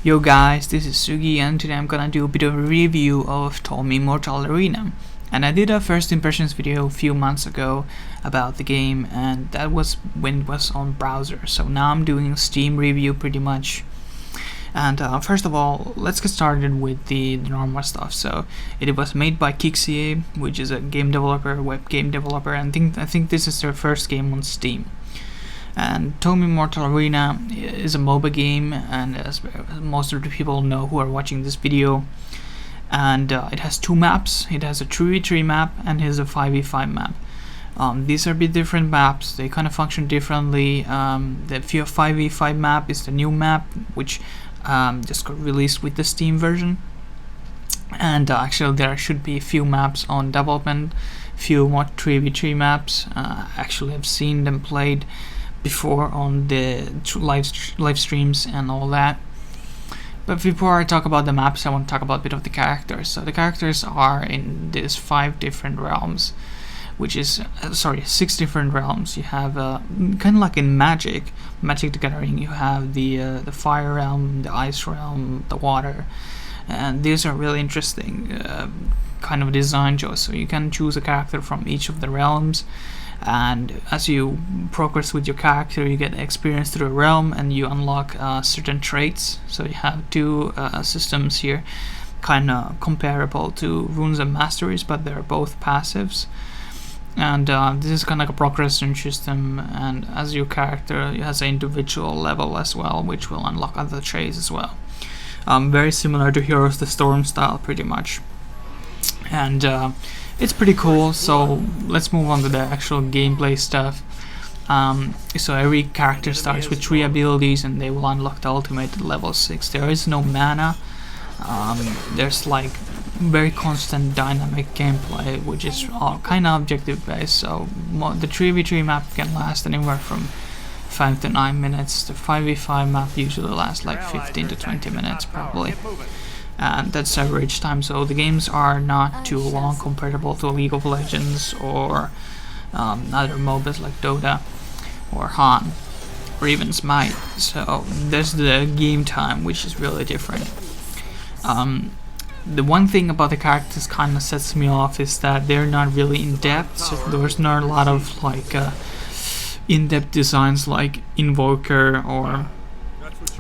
Yo guys, this is Sugi and today I'm gonna do a bit of a review of TOME Immortal Arena. And I did a first impressions video a few months ago about the game, and that was when it was on browser. So now I'm doing a Steam review pretty much. And first of all, let's get started with the normal stuff. So it was made by Kensho, which is a game developer, web game developer, and I think this is their first game on Steam. And TOME Immortal Arena is a MOBA game, and as most of the people know who are watching this video, and it has two maps. It has a 3v3 map and it has a 5v5 map. These are a bit different maps. They kind of function differently. The 5v5 map is the new map, which just got released with the Steam version. And actually there should be a few maps on development, few more 3v3 maps. Actually I've seen them played before on the live streams and all that. But before I talk about the maps, I want to talk about a bit of the characters. So the characters are in these 5 different realms, which is 6 different realms. You have kind of like in Magic the Gathering. You have the fire realm, the ice realm, the water, and these are really interesting kind of design choice. So you can choose a character from each of the realms. And as you progress with your character, you get experience through a realm and you unlock certain traits. So you have 2 systems here, kind of comparable to runes and masteries, but they're both passives. And this is kind of like a progression system, and as your character has an individual level as well, which will unlock other traits as well. Very similar to Heroes of the Storm style pretty much. And it's pretty cool. So let's move on to the actual gameplay stuff. So every character starts with 3 abilities and they will unlock the ultimate at level 6. There is no mana. There's like very constant dynamic gameplay, which is all kind of objective based. So the 3v3 map can last anywhere from 5 to 9 minutes. The 5v5 map usually lasts like 15 to 20 minutes probably. And that's average time, so the games are not too long comparable to League of Legends or other MOBAs like Dota or Han or even Smite. So there's the game time, which is really different. The one thing about the characters kind of sets me off is that they're not really in depth. So there's not a lot of like in-depth designs like Invoker or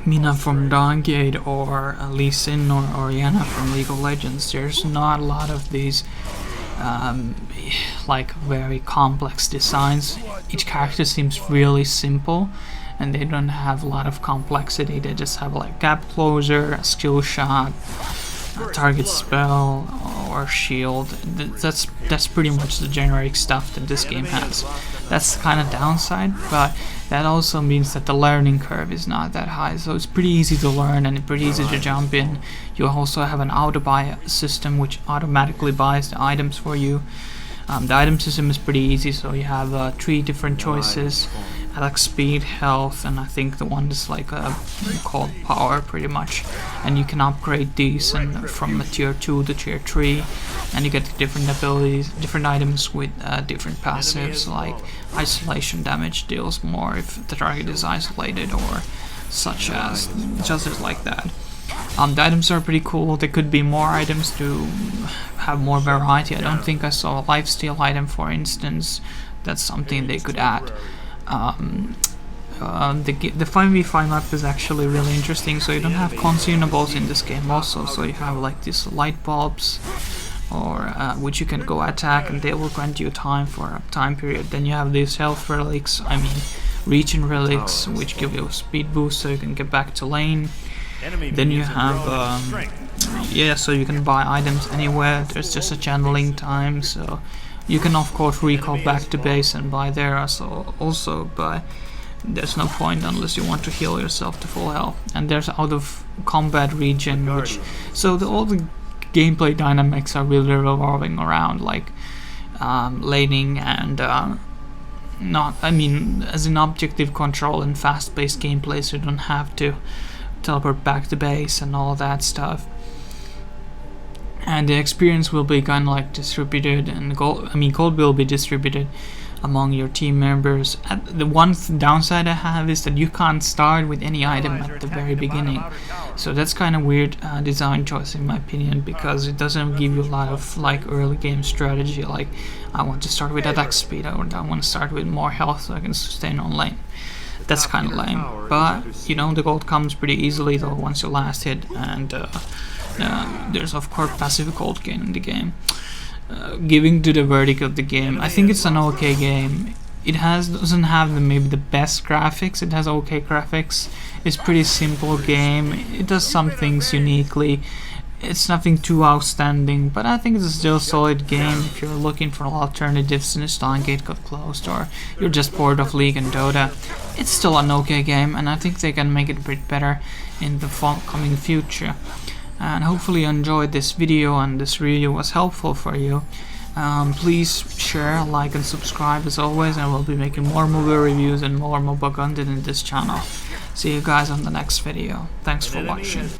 Mina from Dawngate or Lee Sin or Oriana from League of Legends. There's not a lot of these like very complex designs. Each character seems really simple and they don't have a lot of complexity. They just have like gap closer, a skill shot, a target spell or shield. That's pretty much the generic stuff that this game has. That's kind of downside, but that also means that the learning curve is not that high, so it's pretty easy to learn and pretty easy to jump in. You also have an auto buy system which automatically buys the items for you. The item system is pretty easy, so you have 3 different choices, like speed, health, and I think the one is like called power pretty much. And you can upgrade these and from tier 2 to tier 3, and you get different abilities, different items with different passives, like isolation damage deals more if the target is isolated or such as, just like that. The items are pretty cool. There could be more items to have more variety. I don't think I saw a lifesteal item, for instance. That's something they could add. The 5v5 map is actually really interesting. So you don't have consumables in this game also. So you have like these light bulbs, or which you can go attack and they will grant you time for a time period. Then you have these health relics, regen relics, which give you a speed boost so you can get back to lane. Then you have so you can buy items anywhere. There's just a channeling time, so you can of course recall back to base and buy there also, but there's no point unless you want to heal yourself to full health. And there's out of combat regen, which all the gameplay dynamics are really revolving around like laning and as an objective control and fast-paced gameplay, so you don't have to teleport back to base and all that stuff. And the experience will be kind of like distributed, and gold will be distributed among your team members. The one downside I have is that you can't start with any item at the very beginning, so that's kind of weird design choice in my opinion, because it doesn't give you a lot of like early game strategy, like I want to start with attack speed, or I want to start with more health so I can sustain on lane. That's kind of lame, but you know, the gold comes pretty easily though once you last hit, and there's of course passive gold gain in the game. Giving to the verdict of the game, I think it's an okay game. It doesn't have maybe the best graphics. It has okay graphics. It's pretty simple game. It does some things uniquely. It's nothing too outstanding, but I think it's still a solid game if you're looking for alternatives since Stargate got closed, or you're just bored of League and Dota. It's still an okay game, and I think they can make it a bit better in the coming future. And hopefully you enjoyed this video and this review was helpful for you. Please share, like and subscribe as always, and we'll be making more movie reviews and more mobile content in this channel. See you guys on the next video. Thanks for watching.